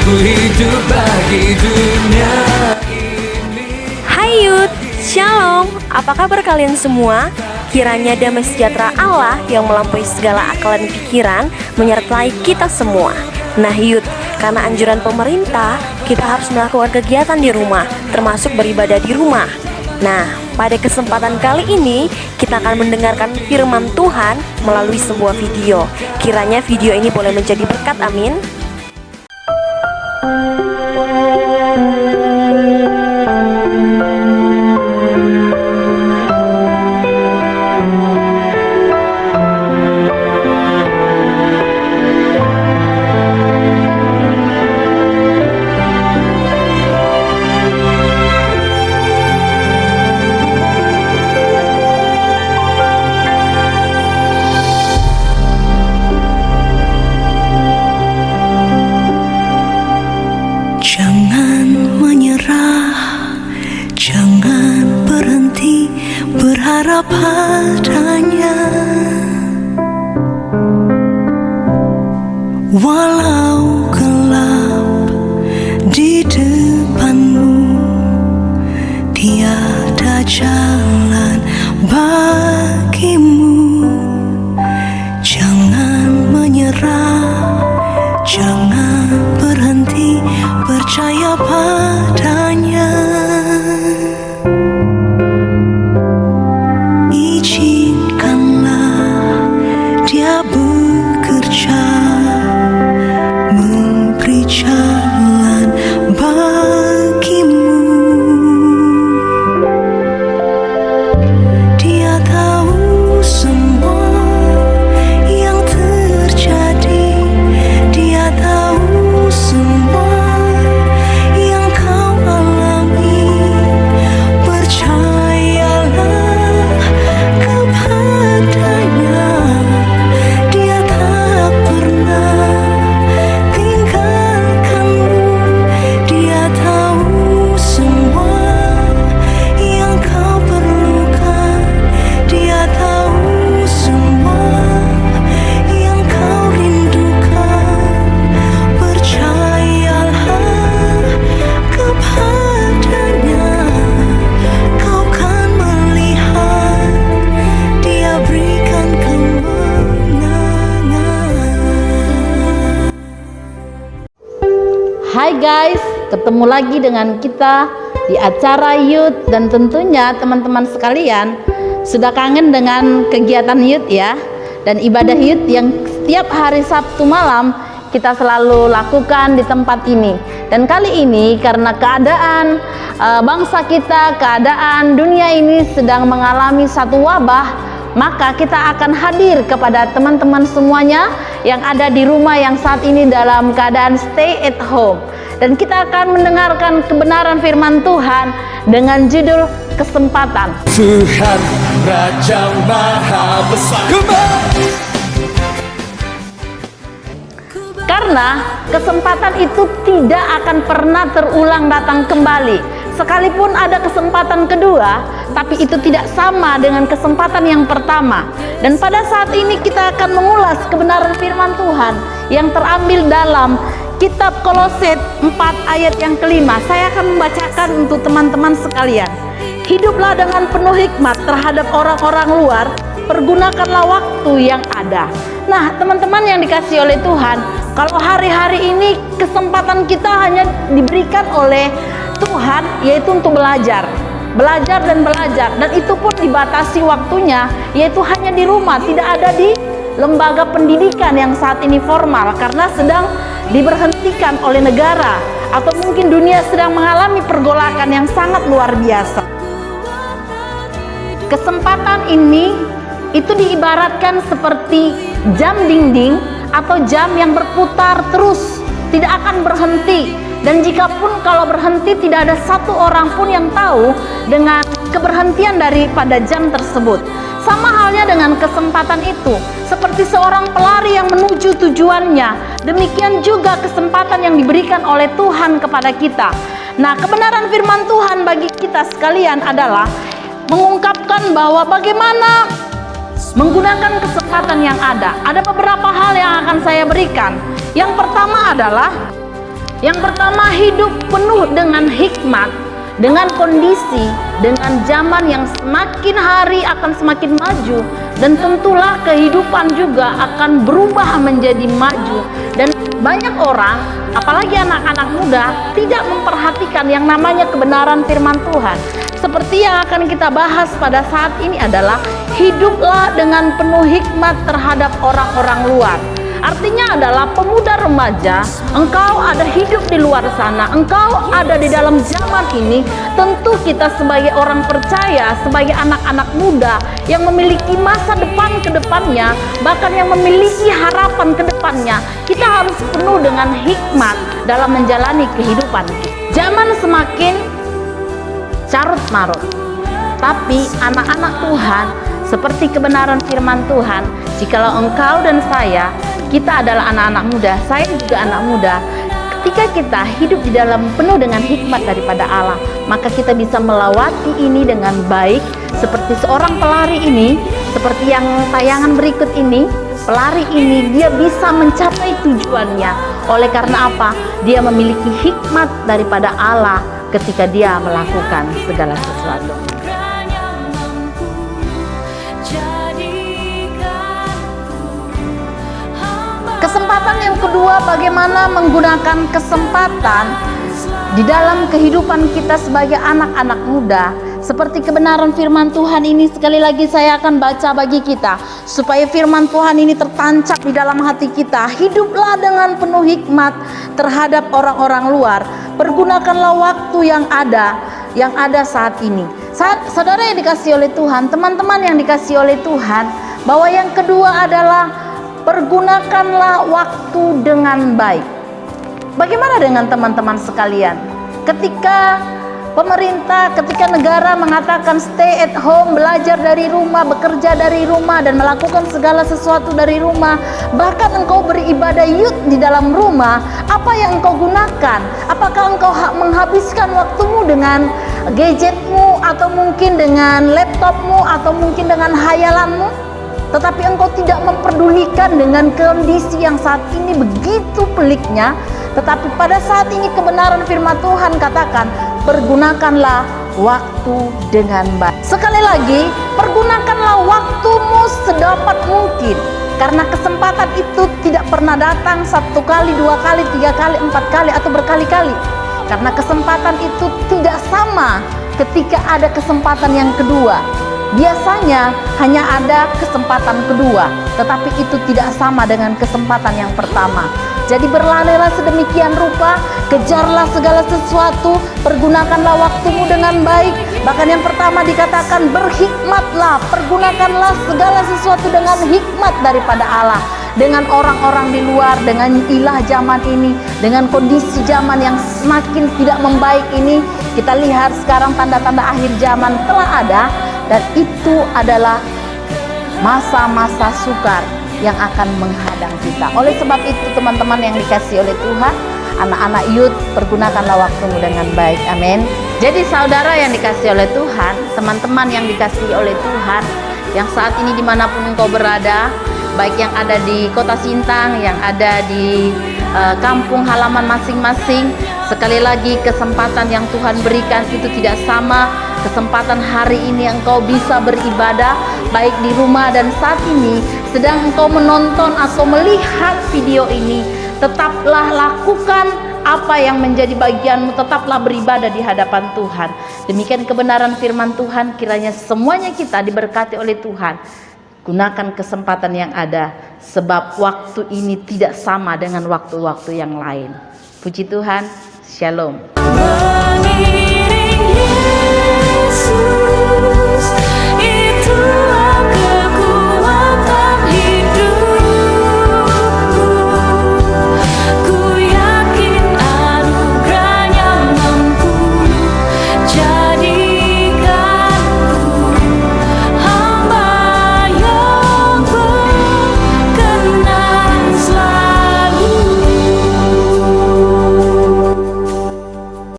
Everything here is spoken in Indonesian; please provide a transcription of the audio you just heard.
Ku hidup bagi dunia ini. Hai Youth, Shalom. Apa kabar kalian semua? Kiranya damai sejahtera Allah yang melampaui segala akal dan pikiran menyertai kita semua. Nah Youth, karena anjuran pemerintah, kita harus melakukan kegiatan di rumah, termasuk beribadah di rumah. Nah, pada kesempatan kali ini, kita akan mendengarkan firman Tuhan melalui sebuah video. Kiranya video ini boleh menjadi berkat, amin. Jangan menyerah, jangan berhenti berharap padanya. Walau gelap di depanmu, tiada jalan bagimu. Jangan menyerah, jangan berhenti percaya padanya. Izinkanlah Dia bekerja, memberi jalan bagimu. Dia tahu semua yang terjadi, Dia tahu semua yang kau alami. Percayalah kepadanya, Dia tak pernah tinggalkanmu. Dia tahu semua yang kau perlukan, Dia tahu semua yang kau rindukan. Percayalah kepadanya, kau kan melihat Dia berikan kemenangan. Hai guys, ketemu lagi dengan kita di acara Youth. Dan tentunya teman-teman sekalian sudah kangen dengan kegiatan Youth ya, dan ibadah Youth yang setiap hari Sabtu malam kita selalu lakukan di tempat ini. Dan kali ini karena keadaan bangsa kita, keadaan dunia ini sedang mengalami satu wabah, maka kita akan hadir kepada teman-teman semuanya yang ada di rumah yang saat ini dalam keadaan stay at home. Dan kita akan mendengarkan kebenaran firman Tuhan dengan judul Kesempatan. Tuhan Raja Maha Besar. Karena kesempatan itu tidak akan pernah terulang datang kembali. Sekalipun ada kesempatan kedua, tapi itu tidak sama dengan kesempatan yang pertama. Dan pada saat ini kita akan mengulas kebenaran firman Tuhan yang terambil dalam Kitab Kolose 4 ayat yang kelima. Saya akan membacakan untuk teman-teman sekalian. Hiduplah dengan penuh hikmat terhadap orang-orang luar, pergunakanlah waktu yang ada. Nah, teman-teman yang dikasihi oleh Tuhan, kalau hari-hari ini kesempatan kita hanya diberikan oleh Tuhan, yaitu untuk belajar dan belajar, dan itu pun dibatasi waktunya, yaitu hanya di rumah, tidak ada di lembaga pendidikan yang saat ini formal karena sedang diberhentikan oleh negara, atau mungkin dunia sedang mengalami pergolakan yang sangat luar biasa. Kesempatan ini itu diibaratkan seperti jam dinding atau jam yang berputar terus, tidak akan berhenti. Dan jika pun kalau berhenti, tidak ada satu orang pun yang tahu dengan keberhentian daripada jam tersebut. Sama halnya dengan kesempatan itu, seperti seorang pelari yang menuju tujuannya, demikian juga kesempatan yang diberikan oleh Tuhan kepada kita. Nah, kebenaran firman Tuhan bagi kita sekalian adalah mengungkapkan bahwa bagaimana menggunakan kesempatan yang ada. Ada beberapa hal yang akan saya berikan. Yang pertama adalah Yang pertama, hidup penuh dengan hikmat, dengan kondisi, dengan zaman yang semakin hari akan semakin maju, dan tentulah kehidupan juga akan berubah menjadi maju. Dan banyak orang, apalagi anak-anak muda, tidak memperhatikan yang namanya kebenaran firman Tuhan. Seperti yang akan kita bahas pada saat ini adalah hiduplah dengan penuh hikmat terhadap orang-orang luar. Artinya adalah pemuda remaja, engkau ada hidup di luar sana, engkau ada di dalam zaman ini. Tentu kita sebagai orang percaya, sebagai anak-anak muda yang memiliki masa depan ke depannya, bahkan yang memiliki harapan ke depannya, kita harus penuh dengan hikmat dalam menjalani kehidupan. Zaman semakin carut marut, tapi anak-anak Tuhan, seperti kebenaran firman Tuhan, jikalau engkau dan saya, kita adalah anak-anak muda, saya juga anak muda. Ketika kita hidup di dalam penuh dengan hikmat daripada Allah, maka kita bisa melewati ini dengan baik. Seperti seorang pelari ini, seperti yang tayangan berikut ini, pelari ini dia bisa mencapai tujuannya. Oleh karena apa? Dia memiliki hikmat daripada Allah ketika dia melakukan segala sesuatu. Kesempatan yang kedua, bagaimana menggunakan kesempatan di dalam kehidupan kita sebagai anak-anak muda. Seperti kebenaran firman Tuhan ini, sekali lagi saya akan baca bagi kita, supaya firman Tuhan ini tertancap di dalam hati kita. Hiduplah dengan penuh hikmat terhadap orang-orang luar. Pergunakanlah waktu yang ada saat ini. Saudara yang dikasihi oleh Tuhan, teman-teman yang dikasihi oleh Tuhan, bahwa yang kedua adalah pergunakanlah waktu dengan baik. Bagaimana dengan teman-teman sekalian? Ketika pemerintah, ketika negara mengatakan stay at home, belajar dari rumah, bekerja dari rumah, dan melakukan segala sesuatu dari rumah, bahkan engkau beribadah yud di dalam rumah, apa yang engkau gunakan? Apakah engkau menghabiskan waktumu dengan gadgetmu, atau mungkin dengan laptopmu, atau mungkin dengan hayalanmu? Tetapi engkau tidak memperdulikan dengan kondisi yang saat ini begitu peliknya. Tetapi pada saat ini kebenaran firman Tuhan katakan, pergunakanlah waktu dengan baik. Sekali lagi, pergunakanlah waktumu sedapat mungkin. Karena kesempatan itu tidak pernah datang 1 kali, 2 kali, 3 kali, 4 kali, atau berkali-kali. Karena kesempatan itu tidak sama ketika ada kesempatan yang kedua. Biasanya hanya ada kesempatan kedua, tetapi itu tidak sama dengan kesempatan yang pertama. Jadi berlarilah sedemikian rupa, kejarlah segala sesuatu, pergunakanlah waktumu dengan baik. Bahkan yang pertama dikatakan berhikmatlah, pergunakanlah segala sesuatu dengan hikmat daripada Allah. Dengan orang-orang di luar, dengan ilah zaman ini, dengan kondisi zaman yang semakin tidak membaik ini, kita lihat sekarang tanda-tanda akhir zaman telah ada. Dan itu adalah masa-masa sukar yang akan menghadang kita. Oleh sebab itu teman-teman yang dikasihi oleh Tuhan, anak-anak youth, pergunakanlah waktumu dengan baik. Amin. Jadi saudara yang dikasihi oleh Tuhan, teman-teman yang dikasihi oleh Tuhan, yang saat ini dimanapun engkau berada, baik yang ada di Kota Sintang, yang ada di kampung halaman masing-masing, sekali lagi kesempatan yang Tuhan berikan itu tidak sama. Kesempatan hari ini engkau bisa beribadah baik di rumah, dan saat ini sedang engkau menonton atau melihat video ini, tetaplah lakukan apa yang menjadi bagianmu, tetaplah beribadah di hadapan Tuhan. Demikian kebenaran firman Tuhan, kiranya semuanya kita diberkati oleh Tuhan. Gunakan kesempatan yang ada, sebab waktu ini tidak sama dengan waktu-waktu yang lain. Puji Tuhan, Shalom.